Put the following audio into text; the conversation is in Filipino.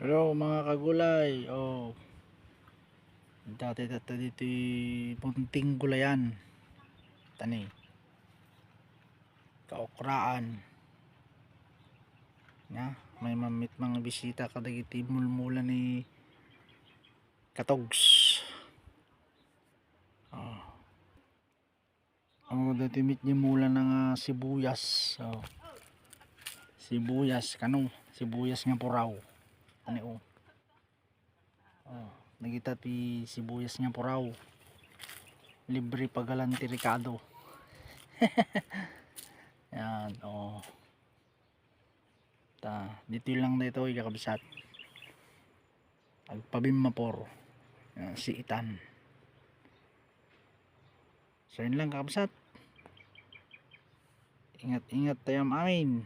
Pero mga kagulay, dati dito punting gulayan. Tani. Kaokraan. Na, may mamit mga bisita kadagiti mulmula ni Katogs. Dati mit ni mula ng sibuyas. Sibuyas kano, sibuyas nga puraw. Tani nagita ti sibuyas nga puraw. Libre pagalanti Ricardo. Yan, dito lang dito ikakabsat. Agpabimapor. Si Itan. So yun lang kakabsat. Ingat-ingat tayo amin.